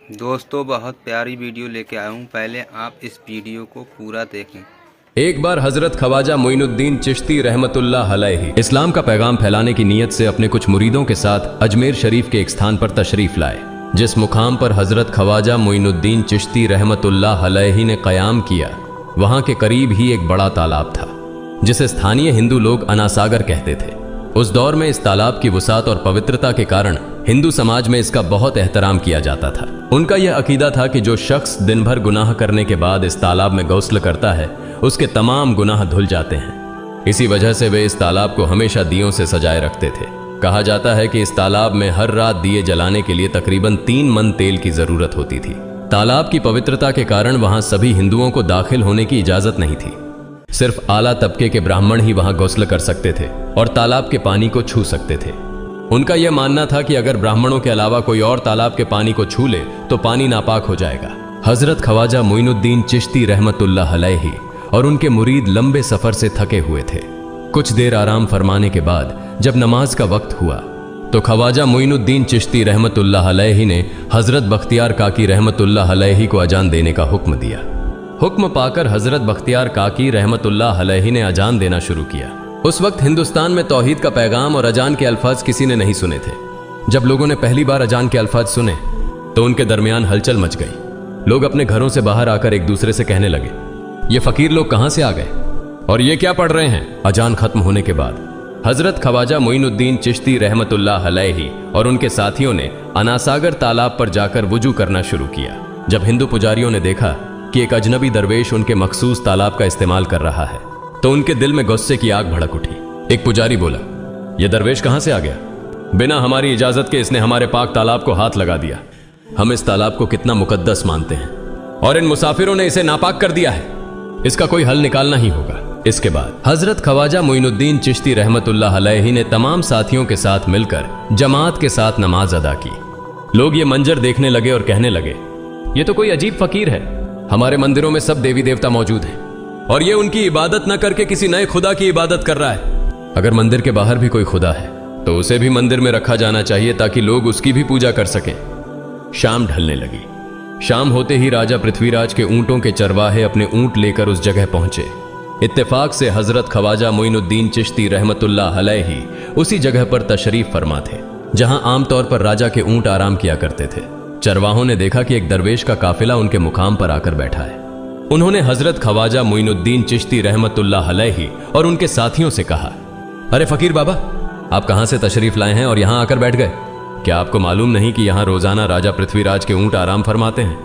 दोस्तों बहुत प्यारी वीडियो लेके आया हूँ। पहले आप इस वीडियो को पूरा देखें। एक बार हजरत ख्वाजा मोइनुद्दीन चिश्ती रहमतुल्लाह अलैहि इस्लाम का पैगाम फैलाने की नीयत से अपने कुछ मुरीदों के साथ अजमेर शरीफ के एक स्थान पर तशरीफ लाए। जिस मुकाम पर हजरत ख्वाजा मोइनुद्दीन चिश्ती रहमतुल्लाह अलैहि ने क़याम किया, वहां के करीब ही एक बड़ा तालाब था जिसे स्थानीय हिंदू लोग अनासागर कहते थे। उस दौर में इस तालाब की वुसात और पवित्रता के कारण हिंदू समाज में इसका बहुत एहतराम किया जाता था। उनका यह अकीदा था कि जो शख्स दिन भर गुनाह करने के बाद इस तालाब में गौस्ल करता है, उसके तमाम गुनाह धुल जाते हैं। इसी वजह से वे इस तालाब को हमेशा दियों से सजाए रखते थे। कहा जाता है कि इस तालाब में हर रात दिए जलाने के लिए तकरीबन 3 मन तेल की जरूरत होती थी। तालाब की पवित्रता के कारण वहां सभी हिंदुओं को दाखिल होने की इजाजत नहीं थी। सिर्फ आला तबके के ब्राह्मण ही वहां गौस्ल कर सकते थे और तालाब के पानी को छू सकते थे। उनका यह मानना था कि अगर ब्राह्मणों के अलावा कोई और तालाब के पानी को छू ले तो पानी नापाक हो जाएगा। हजरत ख्वाजा मोइनुद्दीन चिश्ती रहमतुल्लाह अलैहि और उनके मुरीद लंबे सफर से थके हुए थे। कुछ देर आराम फरमाने के बाद जब नमाज का वक्त हुआ तो ख्वाजा मोइनुद्दीन चिश्ती रहमतुल्लाह अलैहि ने हजरत बख्तियार काकी रहमतुल्लाह अलैहि को अजान देने का हुक्म दिया। हुक्म पाकर हजरत बख्तियार काकी रहमतुल्लाह अलैहि ने अजान देना शुरू किया। उस वक्त हिंदुस्तान में तौहीद का पैगाम और अजान के अल्फाज किसी ने नहीं सुने थे। जब लोगों ने पहली बार अजान के अल्फाज सुने तो उनके दरमियान हलचल मच गई। लोग अपने घरों से बाहर आकर एक दूसरे से कहने लगे, ये फकीर लोग कहां से आ गए और ये क्या पढ़ रहे हैं। अजान खत्म होने के बाद हजरत ख्वाजा मोइनुद्दीन चिश्ती रहमतुल्लाह अलैहि और उनके साथियों ने अनासागर तालाब पर जाकर वुजू करना शुरू किया। जब हिंदू पुजारियों ने देखा कि एक अजनबी दरवेश उनके मखसूस तालाब का इस्तेमाल कर रहा है तो उनके दिल में गुस्से की आग भड़क उठी। एक पुजारी बोला, यह दरवेश कहां से आ गया? बिना हमारी इजाजत के इसने हमारे पाक तालाब को हाथ लगा दिया। हम इस तालाब को कितना मुकद्दस मानते हैं और इन मुसाफिरों ने इसे नापाक कर दिया है। इसका कोई हल निकालना ही होगा। इसके बाद हजरत ख्वाजा मोइनुद्दीन चिश्ती रहमतुल्लाह अलैहि ने तमाम साथियों के साथ मिलकर जमात के साथ नमाज अदा की। लोग ये मंजर देखने लगे और कहने लगे, ये तो कोई अजीब फकीर है। हमारे मंदिरों में सब देवी देवता मौजूद हैं और ये उनकी इबादत न करके किसी नए खुदा की इबादत कर रहा है। अगर मंदिर के बाहर भी कोई खुदा है तो उसे भी मंदिर में रखा जाना चाहिए ताकि लोग उसकी भी पूजा कर सकें। शाम ढलने लगी। शाम होते ही राजा पृथ्वीराज के ऊंटों के चरवाहे अपने ऊंट लेकर उस जगह पहुंचे। इत्तेफाक से हजरत ख्वाजा मोइनुद्दीन चिश्ती रहमतुल्लाह अलैहि उसी जगह पर तशरीफ फरमा थे जहां आमतौर पर राजा के ऊंट आराम किया करते थे। चरवाहों ने देखा कि एक दरवेश का काफिला उनके मुकाम पर आकर बैठा है। उन्होंने हजरत ख्वाजा मोइनुद्दीन चिश्ती रहमतुल्लाह अलैहि और उनके साथियों से कहा, अरे फकीर बाबा, आप कहां से तशरीफ लाए हैं और यहां आकर बैठ गए? क्या आपको मालूम नहीं कि यहां रोजाना राजा पृथ्वीराज के ऊंट आराम फरमाते हैं?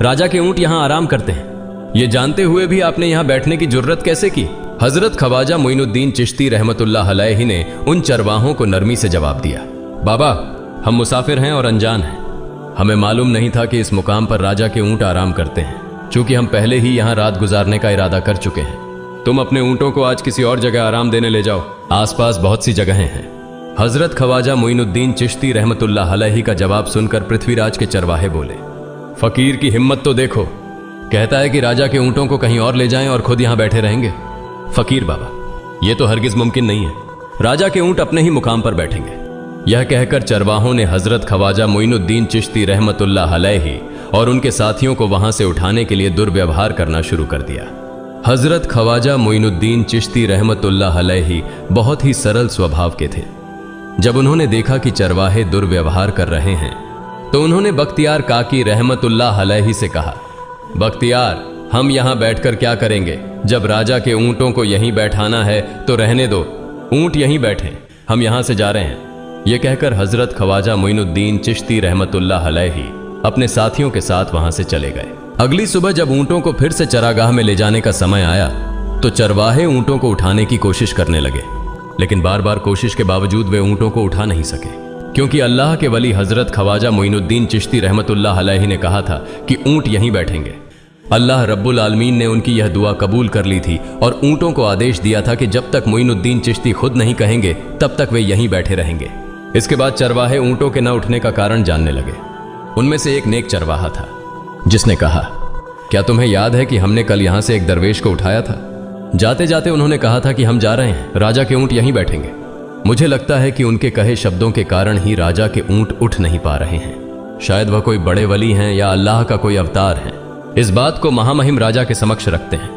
राजा के ऊंट यहां आराम करते हैं। ये जानते हुए भी आपने यहां बैठने की जुर्रत कैसे की? हजरत ख्वाजा मोइनुद्दीन चिश्ती रहमतुल्लाह अलैहि ने उन चरवाहों को नरमी से जवाब दिया, बाबा, हम मुसाफिर हैं और अनजान हैं। हमें मालूम नहीं था कि इस मुकाम पर राजा के ऊंट आराम करते हैं। चूंकि हम पहले ही यहां रात गुजारने का इरादा कर चुके हैं, तुम अपने ऊंटों को आज किसी और जगह आराम देने ले जाओ। आसपास बहुत सी जगहें हैं। हजरत ख्वाजा मोइनुद्दीन चिश्ती रहमतुल्लाह अलैहि का जवाब सुनकर पृथ्वीराज के चरवाहे बोले, फकीर की हिम्मत तो देखो, कहता है कि राजा के ऊंटों को कहीं और ले जाएं और खुद यहां बैठे रहेंगे। फकीर बाबा, यह तो हरगिज मुमकिन नहीं है। राजा के ऊंट अपने ही मुकाम पर बैठेंगे। यह कहकर चरवाहों ने हजरत ख्वाजा मोइनुद्दीन चिश्ती रहमतुल्लाह अलैहि और उनके साथियों को वहां से उठाने के लिए दुर्व्यवहार करना शुरू कर दिया। हजरत ख्वाजा मोइनुद्दीन चिश्ती रहमतुल्लाह अलैहि बहुत ही सरल स्वभाव के थे। जब उन्होंने देखा कि चरवाहे दुर्व्यवहार कर रहे हैं तो उन्होंने बख्तियार काकी रहमतुल्लाह अलैहि से कहा, बख्तियार, हम यहां बैठकर क्या करेंगे? जब राजा के ऊंटों को यहीं बैठाना है तो रहने दो, ऊंट यहीं बैठे, हम यहां से जा रहे हैं। यह कहकर हजरत ख्वाजा मोइनुद्दीन चिश्ती रहमतुल्लाह अलैहि अपने साथियों के साथ वहां से चले गए। अगली सुबह जब ऊंटों को फिर से चरागाह में ले जाने का समय आया तो चरवाहे ऊंटों को उठाने की कोशिश करने लगे, लेकिन बार बार कोशिश के बावजूद वे ऊंटों को उठा नहीं सके, क्योंकि अल्लाह के वली हजरत ख्वाजा मोइनुद्दीन चिश्ती रहमतुल्लाह अलैहि ने कहा था कि ऊंट यहीं बैठेंगे। अल्लाह रब्बुल आलमीन ने उनकी यह दुआ कबूल कर ली थी और ऊंटों को आदेश दिया था कि जब तक मोइनुद्दीन चिश्ती खुद नहीं कहेंगे तब तक वे यहीं बैठे रहेंगे। इसके बाद चरवाहे ऊंटों के न उठने का कारण जानने लगे। उनमें से एक नेक चरवाहा था जिसने कहा, क्या तुम्हें याद है कि हमने कल यहां से एक दरवेश को उठाया था? जाते जाते उन्होंने कहा था कि हम जा रहे हैं, राजा के ऊंट यहीं बैठेंगे। मुझे लगता है कि उनके कहे शब्दों के कारण ही राजा के ऊंट उठ नहीं पा रहे हैं। शायद वह कोई बड़े वली हैं या अल्लाह का कोई अवतार है। इस बात को महामहिम राजा के समक्ष रखते हैं।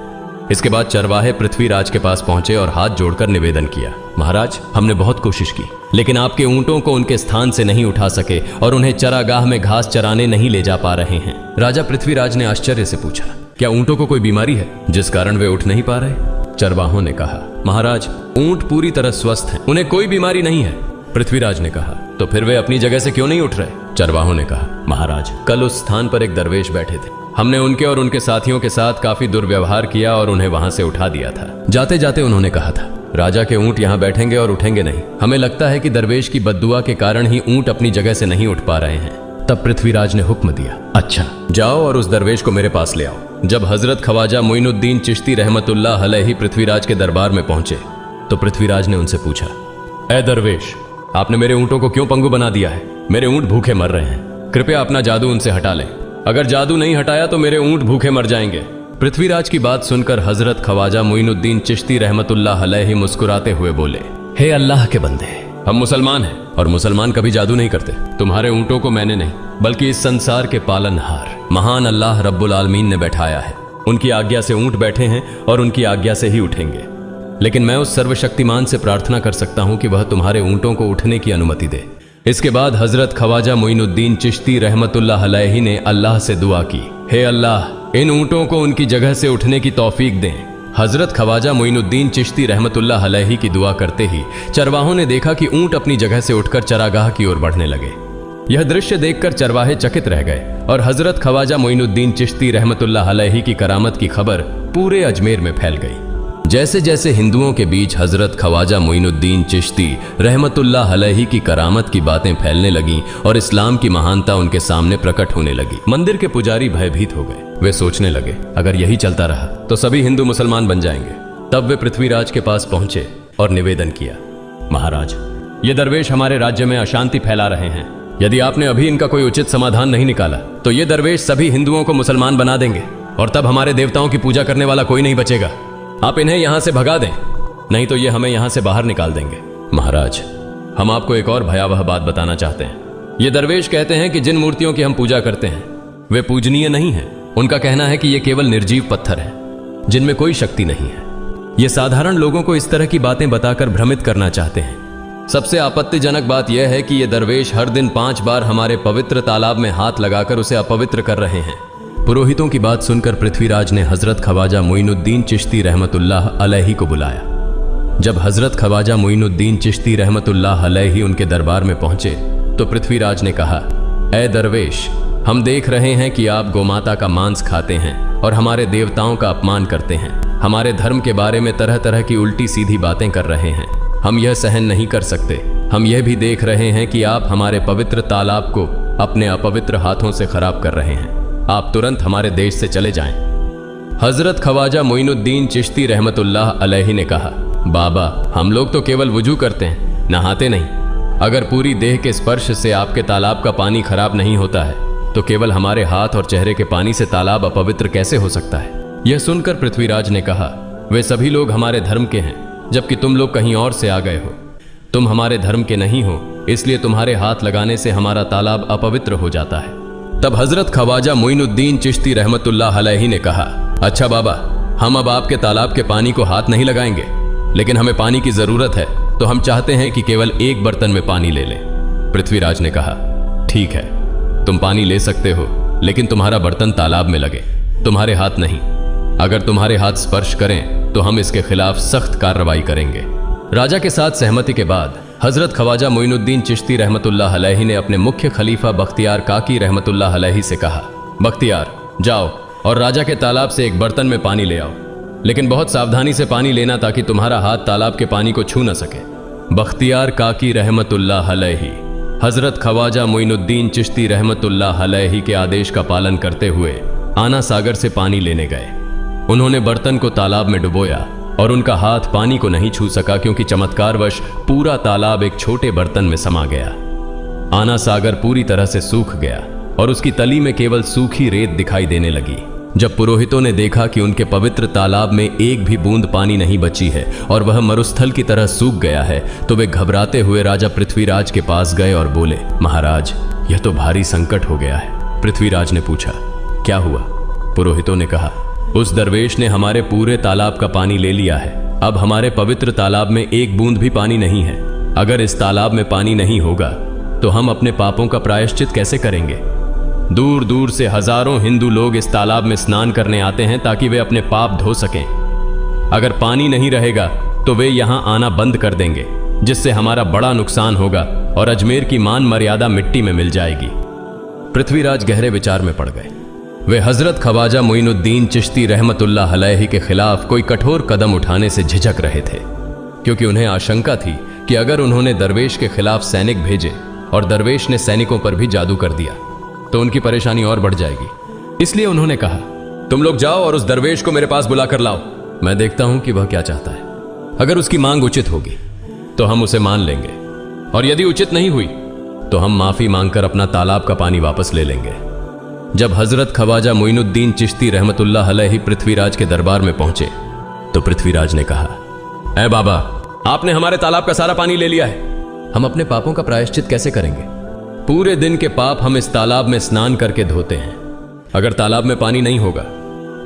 इसके बाद चरवाहे पृथ्वीराज के पास पहुंचे और हाथ जोड़कर निवेदन किया, महाराज, हमने बहुत कोशिश की, लेकिन आपके ऊंटों को उनके स्थान से नहीं उठा सके और उन्हें चरागाह में घास चराने नहीं ले जा पा रहे हैं। राजा पृथ्वीराज ने आश्चर्य से पूछा, क्या ऊंटों को कोई बीमारी है जिस कारण वे उठ नहीं पा रहे? चरवाहों ने कहा, महाराज, ऊंट पूरी तरह स्वस्थ हैं, उन्हें कोई बीमारी नहीं है। पृथ्वीराज ने कहा, तो फिर वे अपनी जगह से क्यों नहीं उठ रहे? चरवाहों ने कहा, महाराज, कल उस स्थान पर एक दरवेश बैठे थे, हमने उनके और उनके साथियों के साथ काफी दुर्व्यवहार किया और उन्हें वहां से उठा दिया था। जाते जाते उन्होंने कहा था, राजा के ऊंट यहाँ बैठेंगे और उठेंगे नहीं। हमें लगता है कि दरवेश की बद्दुआ के कारण ही ऊंट अपनी जगह से नहीं उठ पा रहे हैं। तब पृथ्वीराज ने हुक्म दिया, अच्छा, जाओ और उस दरवेश को मेरे पास ले आओ। जब हजरत ख्वाजा मोइनुद्दीन चिश्ती रहमतुल्लाह अलैहि पृथ्वीराज के दरबार में पहुंचे तो पृथ्वीराज ने उनसे पूछा, ए दरवेश, आपने मेरे ऊंटों को क्यों पंगु बना दिया है? मेरे ऊंट भूखे मर रहे हैं, कृपया अपना जादू उनसे हटा लें। अगर जादू नहीं हटाया तो मेरे ऊंट भूखे मर जाएंगे। पृथ्वीराज की बात सुनकर हजरत ख्वाजा मोइनुद्दीन चिश्ती रहमतुल्लाह अलैहि मुस्कुराते हुए बोले, हे अल्लाह के बंदे, हम मुसलमान हैं और मुसलमान कभी जादू नहीं करते। तुम्हारे ऊंटों को मैंने नहीं बल्कि इस संसार के पालनहार महान अल्लाह रब्बुल आलमीन ने बैठाया है। उनकी आज्ञा से ऊंट बैठे हैं और उनकी आज्ञा से ही उठेंगे। लेकिन मैं उस सर्वशक्तिमान से प्रार्थना कर सकता हूं कि वह तुम्हारे ऊंटों को उठने की अनुमति दे। इसके बाद हजरत ख्वाजा मोइनुद्दीन चिश्ती रहमतुल्लाह अलैहि ने अल्लाह से दुआ की, हे अल्लाह, इन ऊंटों को उनकी जगह से उठने की तौफीक दें। हजरत ख्वाजा मोइनुद्दीन चिश्ती रहमतुल्लाह अलैहि की दुआ करते ही चरवाहों ने देखा कि ऊंट अपनी जगह से उठकर चरागाह की ओर बढ़ने लगे। यह दृश्य देखकर चरवाहे चकित रह गए और हजरत ख्वाजा मोइनुद्दीन चिश्ती रहमतुल्लाह अलैहि की करामत की खबर पूरे अजमेर में फैल गई। जैसे जैसे हिंदुओं के बीच हजरत ख्वाजा मोइनुद्दीन चिश्ती रहमतुल्लाह अलैहि की करामत की बातें फैलने लगीं और इस्लाम की महानता उनके सामने प्रकट होने लगी, मंदिर के पुजारी भयभीत हो गए। वे सोचने लगे, अगर यही चलता रहा तो सभी हिंदू मुसलमान बन जाएंगे। तब वे पृथ्वीराज के पास पहुंचे और निवेदन किया, महाराज, ये दरवेश हमारे राज्य में अशांति फैला रहे हैं। यदि आपने अभी इनका कोई उचित समाधान नहीं निकाला तो ये दरवेश सभी हिंदुओं को मुसलमान बना देंगे और तब हमारे देवताओं की पूजा करने वाला कोई नहीं बचेगा। आप इन्हें यहां से भगा दें, नहीं तो ये हमें यहां से बाहर निकाल देंगे। महाराज, हम आपको एक और भयावह बात बताना चाहते हैं। ये दरवेश कहते हैं कि जिन मूर्तियों की हम पूजा करते हैं वे पूजनीय नहीं है। उनका कहना है कि ये केवल निर्जीव पत्थर है जिनमें कोई शक्ति नहीं है। ये साधारण लोगों को इस तरह की बातें बताकर भ्रमित करना चाहते हैं। सबसे आपत्तिजनक बात यह है कि ये दरवेश हर दिन 5 बार हमारे पवित्र तालाब में हाथ लगाकर उसे अपवित्र कर रहे हैं। पुरोहितों की बात सुनकर पृथ्वीराज ने हजरत ख्वाजा मोइनुद्दीन चिश्ती रहमतुल्लाह अलैहि को बुलाया। जब हजरत ख्वाजा मोइनुद्दीन चिश्ती रहमतुल्लाह अलैहि उनके दरबार में पहुंचे तो पृथ्वीराज ने कहा, ए दरवेश, हम देख रहे हैं कि आप गोमाता का मांस खाते हैं और हमारे देवताओं का अपमान करते हैं। हमारे धर्म के बारे में तरह तरह की उल्टी सीधी बातें कर रहे हैं। हम यह सहन नहीं कर सकते। हम यह भी देख रहे हैं कि आप हमारे पवित्र तालाब को अपने अपवित्र हाथों से खराब कर रहे हैं। आप तुरंत हमारे देश से चले जाएं। हजरत ख्वाजा मोइनुद्दीन चिश्ती रहमतुल्लाह अलैहि ने कहा, बाबा, हम लोग तो केवल वुजू करते हैं, नहाते नहीं। अगर पूरी देह के स्पर्श से आपके तालाब का पानी खराब नहीं होता है तो केवल हमारे हाथ और चेहरे के पानी से तालाब अपवित्र कैसे हो सकता है? यह सुनकर पृथ्वीराज ने कहा, वे सभी लोग हमारे धर्म के हैं जबकि तुम लोग कहीं और से आ गए हो। तुम हमारे धर्म के नहीं हो, इसलिए तुम्हारे हाथ लगाने से हमारा तालाब अपवित्र हो जाता है। तब हजरत ख्वाजा मोइनुद्दीन चिश्ती रहमतुल्लाह अलैहि ने कहा, अच्छा बाबा, हम अब आपके तालाब के पानी को हाथ नहीं लगाएंगे, लेकिन हमें पानी की जरूरत है तो हम चाहते हैं कि केवल एक बर्तन में पानी ले लें। पृथ्वीराज ने कहा, ठीक है, तुम पानी ले सकते हो, लेकिन तुम्हारा बर्तन तालाब में लगे, तुम्हारे हाथ नहीं। अगर तुम्हारे हाथ स्पर्श करें तो हम इसके खिलाफ सख्त कार्रवाई करेंगे। राजा के साथ सहमति के बाद हजरत ख्वाजा मोइनुद्दीन चिश्ती रहमतुल्लाह अलैहि ने अपने मुख्य खलीफा बख्तियार काकी रहमतुल्लाह अलैहि से कहा, बख्तियार, जाओ और राजा के तालाब से एक बर्तन में पानी ले आओ, लेकिन बहुत सावधानी से पानी लेना ताकि तुम्हारा हाथ तालाब के पानी को छू न सके। बख्तियार काकी रहमतुल्लाह अलैहि हजरत ख्वाजा मोइनुद्दीन चिश्ती रहमतुल्लाह अलैहि के आदेश का पालन करते हुए आना सागर से पानी लेने गए। उन्होंने बर्तन को तालाब में डुबोया और उनका हाथ पानी को नहीं छू सका क्योंकि चमत्कारवश पूरा तालाब एक छोटे बर्तन में समा गया। आना सागर पूरी तरह से सूख गया और उसकी तली में केवल सूखी रेत दिखाई देने लगी। जब पुरोहितों ने देखा कि उनके पवित्र तालाब में एक भी बूंद पानी नहीं बची है और वह मरुस्थल की तरह सूख गया है तो वे घबराते हुए राजा पृथ्वीराज के पास गए और बोले, महाराज, यह तो भारी संकट हो गया है। पृथ्वीराज ने पूछा, क्या हुआ? पुरोहितों ने कहा, उस दरवेश ने हमारे पूरे तालाब का पानी ले लिया है। अब हमारे पवित्र तालाब में एक बूंद भी पानी नहीं है। अगर इस तालाब में पानी नहीं होगा तो हम अपने पापों का प्रायश्चित कैसे करेंगे? दूर दूर से हजारों हिंदू लोग इस तालाब में स्नान करने आते हैं ताकि वे अपने पाप धो सकें। अगर पानी नहीं रहेगा तो वे यहां आना बंद कर देंगे, जिससे हमारा बड़ा नुकसान होगा और अजमेर की मान मर्यादा मिट्टी में मिल जाएगी। पृथ्वीराज गहरे विचार में पड़ गए। वे हजरत ख्वाजा मोइनुद्दीन चिश्ती रहमतुल्लाह अलैहि के खिलाफ कोई कठोर कदम उठाने से झिझक रहे थे, क्योंकि उन्हें आशंका थी कि अगर उन्होंने दरवेश के खिलाफ सैनिक भेजे और दरवेश ने सैनिकों पर भी जादू कर दिया तो उनकी परेशानी और बढ़ जाएगी। इसलिए उन्होंने कहा, तुम लोग जाओ और उस दरवेश को मेरे पास बुला कर लाओ। मैं देखता हूं कि वह क्या चाहता है। अगर उसकी मांग उचित होगी तो हम उसे मान लेंगे, और यदि उचित नहीं हुई तो हम माफी मांगकर अपना तालाब का पानी वापस ले लेंगे। जब हजरत ख्वाजा मोइनुद्दीन चिश्ती रहमतुल्लाह अलैहि पृथ्वीराज के दरबार में पहुंचे तो पृथ्वीराज ने कहा, ऐ बाबा, आपने हमारे तालाब का सारा पानी ले लिया है। हम अपने पापों का प्रायश्चित कैसे करेंगे? पूरे दिन के पाप हम इस तालाब में स्नान करके धोते हैं। अगर तालाब में पानी नहीं होगा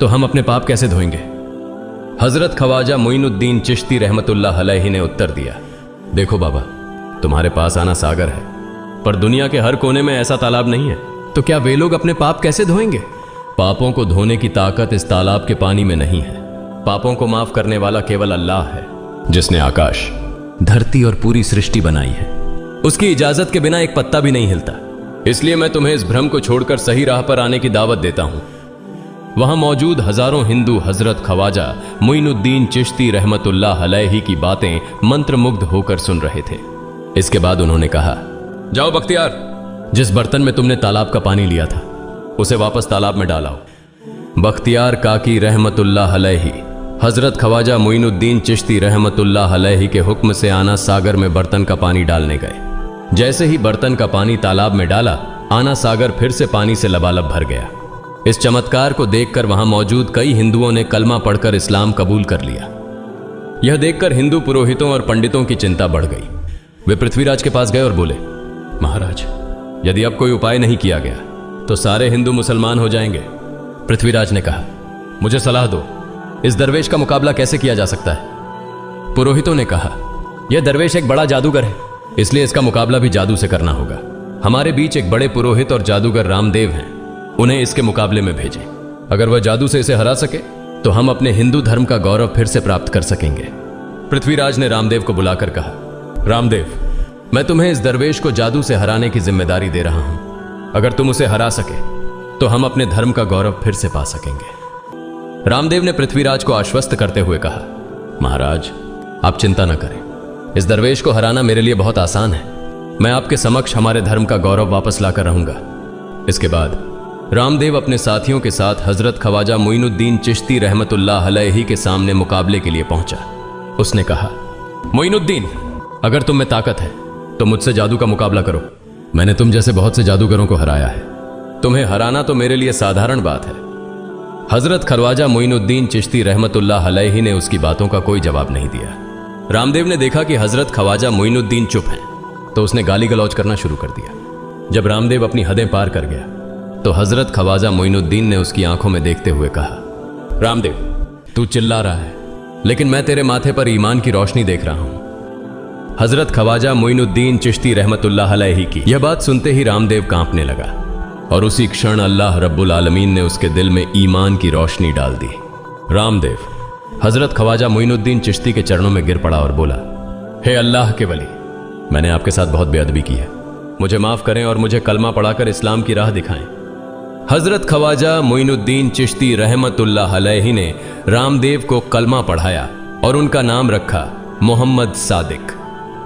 तो हम अपने पाप कैसे धोएंगे? हजरत ख्वाजा मोइनुद्दीन चिश्ती रहमतुल्लाह अलैहि ने उत्तर दिया, देखो बाबा, तुम्हारे पास आना सागर है, पर दुनिया के हर कोने में ऐसा तालाब नहीं है, तो क्या वे लोग अपने पाप कैसे धोएंगे? पापों को धोने की ताकत इस तालाब के पानी में नहीं है। पापों को माफ करने वाला केवल अल्लाह है, जिसने आकाश, धरती और पूरी सृष्टि बनाई है। उसकी इजाजत के बिना एक पत्ता भी नहीं हिलता। इसलिए मैं तुम्हें इस भ्रम को छोड़कर सही राह पर आने की दावत देता हूं। वहां मौजूद हजारों हिंदू हजरत ख्वाजा मोइनुद्दीन चिश्ती रहमतुल्लाह अलैहि की बातें मंत्रमुग्ध होकर सुन रहे थे। इसके बाद उन्होंने कहा, जाओ बख्तियार, जिस बर्तन में तुमने तालाब का पानी लिया था उसे वापस तालाब में डालाओ। बख्तियार काकी रहमतुल्लाह अलैहि हजरत ख्वाजा मोइनुद्दीन चिश्ती रहमतुल्लाह अलैहि के हुक्म से आना सागर में बर्तन का पानी डालने गए। जैसे ही बर्तन का पानी तालाब में डाला, आना सागर फिर से पानी से लबालब भर गया। इस चमत्कार को देखकर वहां मौजूद कई हिंदुओं ने कलमा पढ़कर इस्लाम कबूल कर लिया। यह देखकर हिंदू पुरोहितों और पंडितों की चिंता बढ़ गई। वे पृथ्वीराज के पास गए और बोले, महाराज, यदि अब कोई उपाय नहीं किया गया तो सारे हिंदू मुसलमान हो जाएंगे। पृथ्वीराज ने कहा, मुझे सलाह दो, इस दरवेश का मुकाबला कैसे किया जा सकता है? पुरोहितों ने कहा, यह दरवेश एक बड़ा जादूगर है, इसलिए इसका मुकाबला भी जादू से करना होगा। हमारे बीच एक बड़े पुरोहित और जादूगर रामदेव हैं, उन्हें इसके मुकाबले में भेजें। अगर वह जादू से इसे हरा सके तो हम अपने हिंदू धर्म का गौरव फिर से प्राप्त कर सकेंगे। पृथ्वीराज ने रामदेव को बुलाकर कहा, रामदेव, मैं तुम्हें इस दरवेश को जादू से हराने की जिम्मेदारी दे रहा हूं। अगर तुम उसे हरा सके तो हम अपने धर्म का गौरव फिर से पा सकेंगे। रामदेव ने पृथ्वीराज को आश्वस्त करते हुए कहा, महाराज, आप चिंता न करें, इस दरवेश को हराना मेरे लिए बहुत आसान है। मैं आपके समक्ष हमारे धर्म का गौरव वापस लाकर रहूंगा। इसके बाद रामदेव अपने साथियों के साथ हजरत ख्वाजा मोइनुद्दीन चिश्ती रहमतुल्लाह अलैहि के सामने मुकाबले के लिए पहुंचा। उसने कहा, मोइनुद्दीन, अगर तुम में ताकत है तो मुझसे जादू का मुकाबला करो। मैंने तुम जैसे बहुत से जादूगरों को हराया है, तुम्हें हराना तो मेरे लिए साधारण बात है। हजरत ख्वाजा मोइनुद्दीन चिश्ती रहमतुल्लाह अलैहि ने उसकी बातों का कोई जवाब नहीं दिया। रामदेव ने देखा कि हजरत ख्वाजा मोइनुद्दीन चुप हैं, तो उसने गाली गलौज करना शुरू कर दिया। जब रामदेव अपनी हदें पार कर गया तो हजरत ख्वाजा मोइनुद्दीन ने उसकी आंखों में देखते हुए कहा, रामदेव, तू चिल्ला रहा है, लेकिन मैं तेरे माथे पर ईमान की रोशनी देख रहा हूं। हजरत ख्वाजा मोइनुद्दीन चिश्ती रहमतुल्लाह अलैहि की यह बात सुनते ही रामदेव कांपने लगा, और उसी क्षण अल्लाह रब्बुल आलमीन ने उसके दिल में ईमान की रोशनी डाल दी। रामदेव हजरत ख्वाजा मोइनुद्दीन चिश्ती के चरणों में गिर पड़ा और बोला, हे अल्लाह के वली, मैंने आपके साथ बहुत बेअदबी की है, मुझे माफ करें और मुझे कलमा पढ़ाकर इस्लाम की राह दिखाएं। हजरत ख्वाजा मोइनुद्दीन चिश्ती रहमतुल्लाह अलैहि ने रामदेव को कलमा पढ़ाया और उनका नाम रखा मोहम्मद सादिक।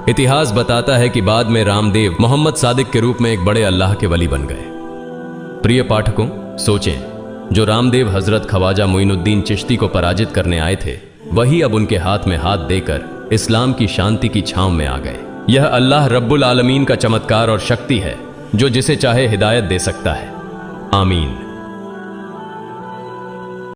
इतिहास बताता है कि बाद में रामदेव मोहम्मद सादिक के रूप में एक बड़े अल्लाह के वली बन गए। प्रिय पाठकों, सोचें, जो रामदेव हजरत ख्वाजा मोइनुद्दीन चिश्ती को पराजित करने आए थे, वही अब उनके हाथ में हाथ देकर इस्लाम की शांति की छांव में आ गए। यह अल्लाह रब्बुल आलमीन का चमत्कार और शक्ति है, जो जिसे चाहे हिदायत दे सकता है। आमीन।